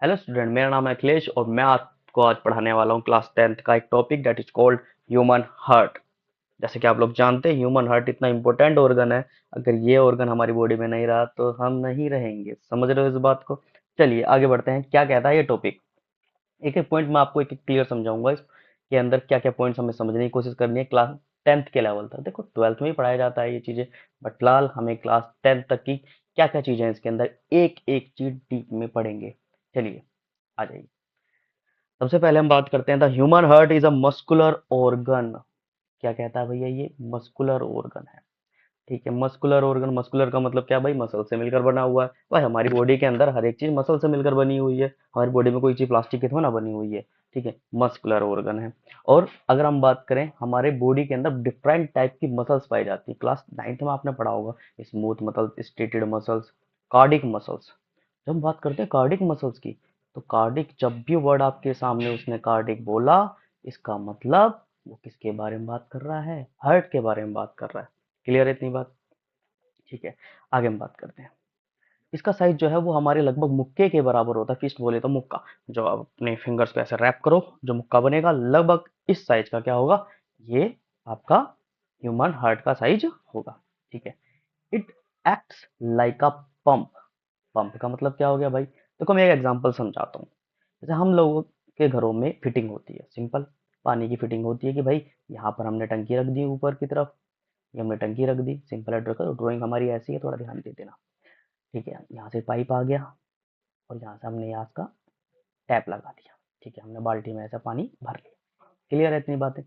Hello student, मेरा नाम है अखिलेश और मैं आपको आज पढ़ाने वाला हूँ क्लास 10th का एक topic that is called human heart. जैसे कि आप लोग जानते हैं, ह्यूमन हार्ट इतना इंपॉर्टेंट ऑर्गन है। अगर ये ऑर्गन हमारी बॉडी में नहीं रहा तो हम नहीं रहेंगे। समझ रहे हो इस बात को? चलिए आगे बढ़ते हैं। क्या कहता है ये टॉपिक? एक एक पॉइंट मैं आपको एक एक क्लियर समझाऊंगा। इसके अंदर क्या क्या पॉइंट्स हमें समझने की कोशिश करनी है क्लास 10th के लेवल तक। देखो, 12th में ही पढ़ाया जाता है ये चीजें, बट फिलहाल हमें क्लास 10th तक की क्या क्या चीजें हैं इसके अंदर, एक एक चीज डीप में पढ़ेंगे। चलिए आ जाइए। सबसे पहले हम बात करते हैं, the human heart is a muscular organ. क्या कहता है भैया? ये मस्कुलर ऑर्गन है। ठीक है, मस्कुलर ऑर्गन। मस्कुलर का मतलब क्या भाई? मसल से मिलकर बना हुआ है। भाई हमारी बॉडी के अंदर हर एक चीज मसल से मिलकर बनी हुई है। हमारी बॉडी में कोई चीज प्लास्टिक की थोड़ा ना बनी हुई है। ठीक है, मस्कुलर ऑर्गन है। और अगर हम बात करें, हमारे बॉडी के अंदर डिफरेंट टाइप की मसल्स पाई जाती है। क्लास 9th में आपने पढ़ा होगा, smooth muscles, striated muscles, cardiac muscles. जब हम बात करते हैं कार्डिक मसल्स की, तो कार्डिक, जब भी वर्ड आपके सामने उसने कार्डिक बोला, इसका मतलब वो किसके बारे में बात कर रहा है? हार्ट के बारे में बात कर रहा है। क्लियर है इतनी बात? ठीक है, आगे हम बात करते हैं। इसका साइज जो है वो हमारे लगभग मुक्के के बराबर होता है। फिस्ट बोले तो मुक्का। जो आप अपने फिंगर्स पे ऐसे रैप करो, जो मुक्का बनेगा लगभग इस साइज का क्या होगा? ये आपका ह्यूमन हार्ट का साइज होगा। ठीक है। It acts like a pump. Pump का मतलब क्या हो गया भाई? देखो मैं एक एग्जांपल समझाता हूँ। जैसे हम लोगों के घरों में फिटिंग होती है, सिंपल पानी की फिटिंग होती है कि भाई यहाँ पर हमने टंकी रख दी ऊपर की तरफ, ये हमने टंकी रख दी। सिंपल है, ड्राइंग हमारी ऐसी है, थोड़ा ध्यान दे देना। ठीक है, यहाँ से पाइप आ गया और यहाँ से हमने यहाँ का टैप लगा दिया। ठीक है, हमने बाल्टी में ऐसा पानी भर लिया। क्लियर है इतनी बातें?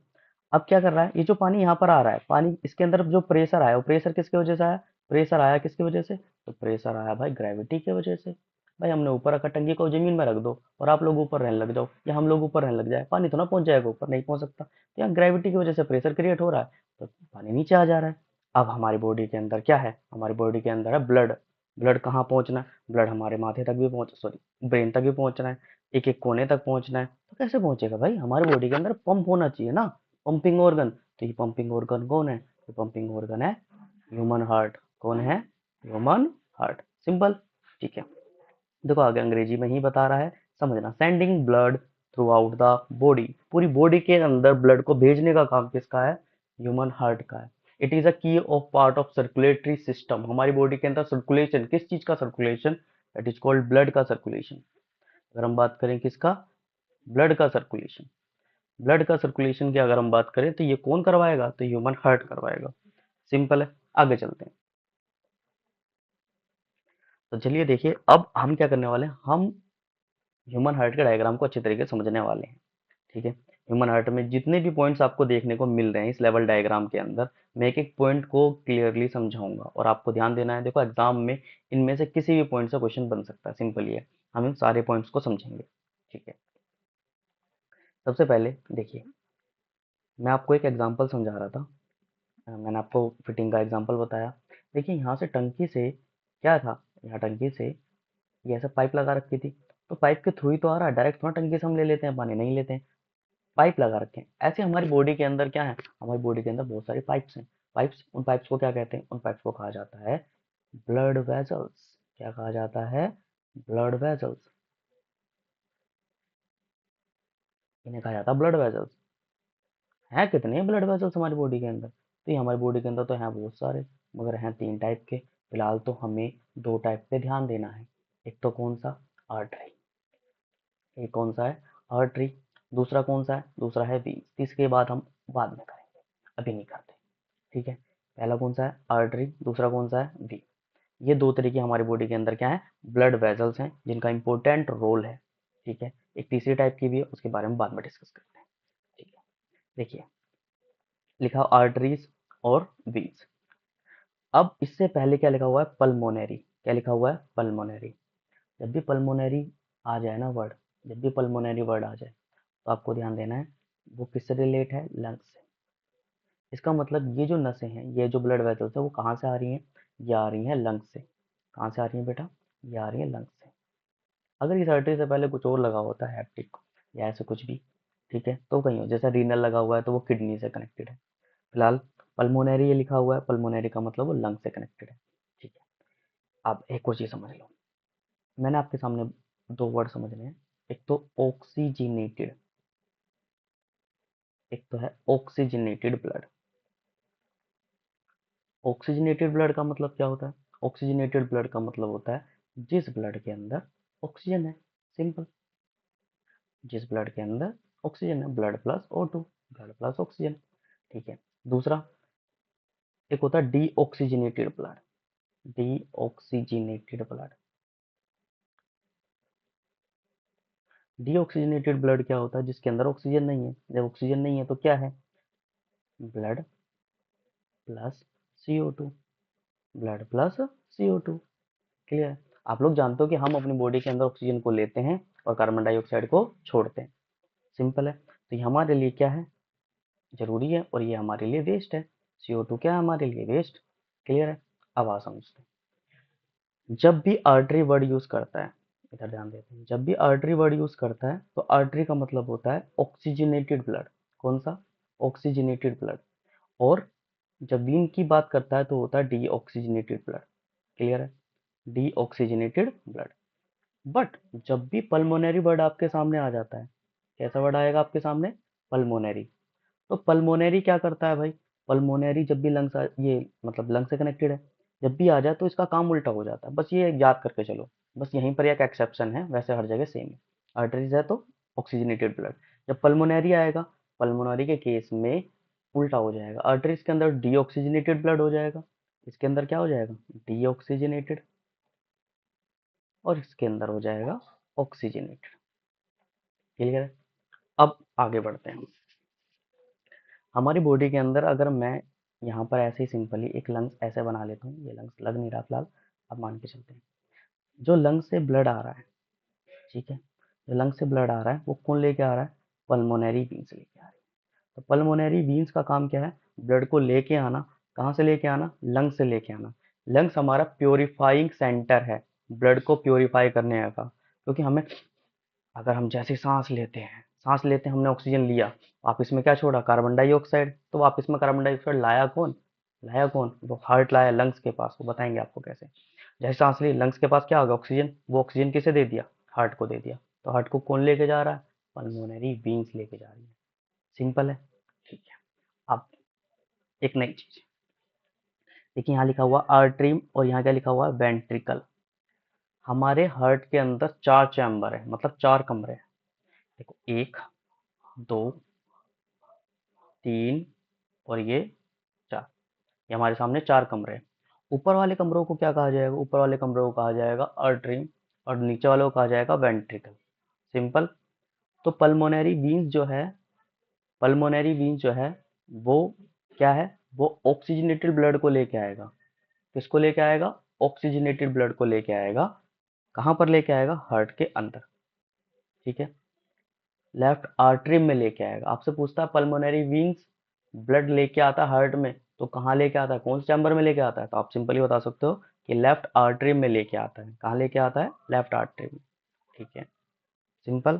अब क्या कर रहा है? ये जो पानी यहाँ पर आ रहा है, पानी इसके अंदर जो प्रेशर आया, वो प्रेशर किसकी वजह से आया? प्रेशर आया किसकी वजह से? तो प्रेशर आया भाई ग्रेविटी की वजह से। भाई हमने ऊपर रखा, टंकी को जमीन में रख दो और आप लोग ऊपर रहने लग जाओ, या हम लोग ऊपर रहने लग जाए, पानी तो ना पहुंच जाएगा ऊपर? नहीं पहुंच सकता। तो यहाँ ग्रेविटी की वजह से प्रेशर क्रिएट हो रहा है, तो पानी नीचे आ जा रहा है। अब हमारी बॉडी के अंदर क्या है? हमारी बॉडी के अंदर है ब्लड। ब्लड कहाँ पहुंचना है? ब्लड हमारे माथे तक भी पहुंच, सॉरी ब्रेन तक भी पहुंचना है, एक एक कोने तक पहुंचना है। तो कैसे पहुंचेगा भाई? हमारी बॉडी के अंदर पंप होना चाहिए ना, पंपिंग ऑर्गन। तो ये पंपिंग ऑर्गन कौन है? ये पंपिंग ऑर्गन है ह्यूमन हार्ट। कौन है? Human heart. सिंपल। ठीक है, देखो आगे अंग्रेजी में ही बता रहा है, समझना। Sending blood through out the body. पूरी बॉडी के अंदर ब्लड को भेजने का काम किसका है? ह्यूमन हार्ट का है। इट इज अ की of part of circulatory system. हमारी बॉडी के अंदर सर्कुलेशन, किस चीज का circulation? That is called blood का सर्कुलेशन। अगर हम बात करें किसका? ब्लड का सर्कुलेशन। ब्लड का सर्कुलेशन की अगर हम बात करें तो ये कौन करवाएगा? तो ह्यूमन हार्ट करवाएगा। सिंपल है, आगे चलते हैं। तो चलिए देखिए, अब हम क्या करने वाले हैं, हम ह्यूमन हार्ट के डायग्राम को अच्छे तरीके से समझने वाले हैं। ठीक है, ह्यूमन हार्ट में जितने भी पॉइंट्स आपको देखने को मिल रहे हैं इस लेवल डायग्राम के अंदर, मैं एक एक पॉइंट को क्लियरली समझाऊंगा और आपको ध्यान देना है। देखो एग्जाम में इनमें से किसी भी पॉइंट से क्वेश्चन बन सकता है, सिंपल ये है। हम इन सारे पॉइंट्स को समझेंगे। ठीक है, सबसे पहले देखिए, मैं आपको एक एग्जांपल समझा रहा था। मैंने आपको फिटिंग का एग्जांपल बताया। देखिए यहाँ से टंकी से क्या था, यहाँ टंकी से ये ऐसा पाइप लगा रखी थी, तो पाइप के थ्रू ही तो आ रहा है, डायरेक्ट थोड़ा टंकी से हम ले लेते हैं, पानी नहीं लेते हैं, पाइप लगा रखे हैं। ऐसे हमारी बॉडी के अंदर क्या है? हमारी बॉडी के अंदर बहुत सारी पाइप्स हैं। पाइप्स, उन पाइप्स को क्या कहते हैं? उन पाइप्स को कहा जाता है ब्लड वेसल्स। क्या कहा जाता है? Blood vessels. इन्हें कहा जाता है ब्लड वेसल्स। हैं कितने ब्लड वेसल्स हमारी बॉडी के अंदर? तो ये हमारी बॉडी के अंदर तो हैं बहुत सारे, मगर हैं 3 टाइप के। फिलहाल तो हमें 2 टाइप पे ध्यान देना है। एक तो कौन सा? आर्टरी। एक कौन सा है? आर्टरी। दूसरा कौन सा है? दूसरा है वीन्स। तीसरे बाद हम बाद में करेंगे, अभी नहीं करते। ठीक है, पहला कौन सा है? आर्टरी। दूसरा कौन सा है? वी। ये 2 तरीके हमारी बॉडी के अंदर क्या है? ब्लड वेसल्स हैं, जिनका इंपॉर्टेंट रोल है। ठीक है, एक तीसरी टाइप की भी है, उसके बारे में बाद में डिस्कस करते हैं। ठीक है, देखिए लिखा आर्टरीज और वीन्स। अब इससे पहले क्या लिखा हुआ है? पल्मोनरी। क्या लिखा हुआ है? पल्मोनरी। जब भी पल्मोनरी आ जाए ना वर्ड, जब भी पल्मोनरी वर्ड आ जाए, तो आपको ध्यान देना है वो किससे रिलेट है? लंग्स से। इसका मतलब ये जो नसें हैं, ये जो ब्लड वेसल्स है, वो कहाँ से आ रही हैं? ये आ रही हैं लंग्स से। कहाँ से आ रही हैं बेटा? ये आ रही है लंग्स से। अगर इस आर्टरी से पहले कुछ और लगा होता है, हैप्टिक या ऐसे कुछ भी, ठीक है, तो कहीं हो, जैसा रीनल लगा हुआ है तो वो किडनी से कनेक्टेड है। फिलहाल पल्मोनरी ये लिखा हुआ है, पल्मोनरी का मतलब वो लंग से कनेक्टेड है। ठीक है, अब एक और चीज समझ लो। मैंने आपके सामने दो वर्ड समझने हैं, एक तो ऑक्सीजनेटेड, एक तो है ऑक्सीजनेटेड ब्लड। ऑक्सीजनेटेड ब्लड का मतलब क्या होता है? ऑक्सीजनेटेड ब्लड का मतलब होता है जिस ब्लड के अंदर ऑक्सीजन है। सिंपल। जिस ब्लड के अंदर ऑक्सीजन है, blood plus O2, blood plus oxygen. ठीक है। दूसरा एक होता है deoxygenated blood. Deoxygenated blood, deoxygenated blood क्या होता है? जिसके अंदर ऑक्सीजन नहीं है। जब ऑक्सीजन नहीं है तो क्या है? Blood plus CO2, blood plus CO2। Clear है? आप लोग जानते हो कि हम अपनी बॉडी के अंदर ऑक्सीजन को लेते हैं और कार्बन डाइऑक्साइड को छोड़ते हैं। सिंपल है। तो ये हमारे लिए क्या है? जरूरी है, और ये हमारे लिए वेस्ट है। CO2 क्या है? हमारे लिए वेस्ट। क्लियर है? अब आ समझते हैं। जब भी आर्टरी वर्ड यूज करता है, इधर ध्यान देते हैं, जब भी आर्टरी वर्ड यूज करता है तो आर्टरी का मतलब होता है ऑक्सीजनेटेड ब्लड। कौन सा? Oxygenated blood. और जब वीन की बात करता है तो होता है डीऑक्सीजनेटेड ब्लड। क्लियर है? Deoxygenated blood. बट जब भी पल्मोनरी वर्ड आपके सामने आ जाता है, कैसा वर्ड आएगा आपके सामने? पल्मोनरी। तो पल्मोनरी क्या करता है भाई? पल्मोनरी जब भी लंग्स ये मतलब लंग से कनेक्टेड है, जब भी आ जाए तो इसका काम उल्टा हो जाता है। बस ये याद करके चलो। बस यहीं पर एक एक्सेप्शन है, वैसे हर जगह सेम है। आर्टरीज है तो ऑक्सीजनेटेड ब्लड। जब पल्मोनरी आएगा, पल्मोनरी के केस में उल्टा हो जाएगा। आर्टरीज के अंदर डीऑक्सीजनेटेड ब्लड हो जाएगा, इसके अंदर क्या हो जाएगा? डीऑक्सीजनेटेड। और इसके अंदर हो जाएगा ऑक्सीजनेटेड। क्लियर है? अब आगे बढ़ते हैं। हमारी बॉडी के अंदर अगर मैं यहाँ पर ऐसे ही सिंपली एक लंग्स ऐसे बना लेता हूँ, ये लंग्स लग नहीं रहा फिलहाल, अब मान के चलते हैं। जो लंग्स से ब्लड आ रहा है, ठीक है, जो लंग्स से ब्लड आ रहा है वो कौन लेके आ रहा है? पल्मोनरी वीन्स लेके आ रही है। तो पल्मोनरी वीन्स का काम क्या है? ब्लड को लेके आना। कहाँ से लेके आना? लंग्स से लेके आना। लंग्स हमारा प्योरीफाइंग सेंटर है, ब्लड को प्योरीफाई करने का। क्योंकि हमें, अगर हम जैसे सांस लेते हैं, हमने ऑक्सीजन लिया, वापस में क्या छोड़ा? Carbon dioxide. तो वापस में कार्बन डाइऑक्साइड लाया कौन? लाया कौन? वो हार्ट लाया लंग्स के पास। वो बताएंगे आपको कैसे। जैसे सांस ली, लंग्स के पास क्या होगा? ऑक्सीजन। वो ऑक्सीजन किसे दे दिया? हार्ट को दे दिया। तो हार्ट को कौन लेके जा रहा है? पल्मोनरी वीन्स लेके जा रही है। सिंपल है। ठीक है। अब एक नई चीज देखिए, यहाँ लिखा हुआ आर्टरी और यहाँ क्या लिखा हुआ है? वेंट्रिकल। हमारे हार्ट के अंदर चार चैम्बर है, मतलब चार कमरे हैं। देखो, एक, दो, तीन और ये चार। ये हमारे सामने चार कमरे हैं। ऊपर वाले कमरों को क्या कहा जाएगा? ऊपर वाले कमरों को कहा जाएगा आर्टरी, और नीचे वालों को कहा जाएगा वेंट्रिकल। सिंपल। तो पल्मोनरी वीन्स जो है वो क्या है? वो ऑक्सीजनेटेड ब्लड को लेके आएगा। किसको लेके आएगा? ऑक्सीजनेटेड ब्लड को लेके आएगा। कहाँ पर लेके आएगा? हार्ट के अंदर। ठीक है। लेफ्ट आर्टरी में लेके आएगा। आपसे पूछता है पल्मोनरी वीन्स ब्लड लेके आता है हार्ट में, तो कहाँ लेके आता है? कौन से चैम्बर में लेके आता है? तो आप सिंपली बता सकते हो कि लेफ्ट आर्टरी में लेके आता है। कहाँ लेके आता है? लेफ्ट आर्टरी में। ठीक है। सिंपल।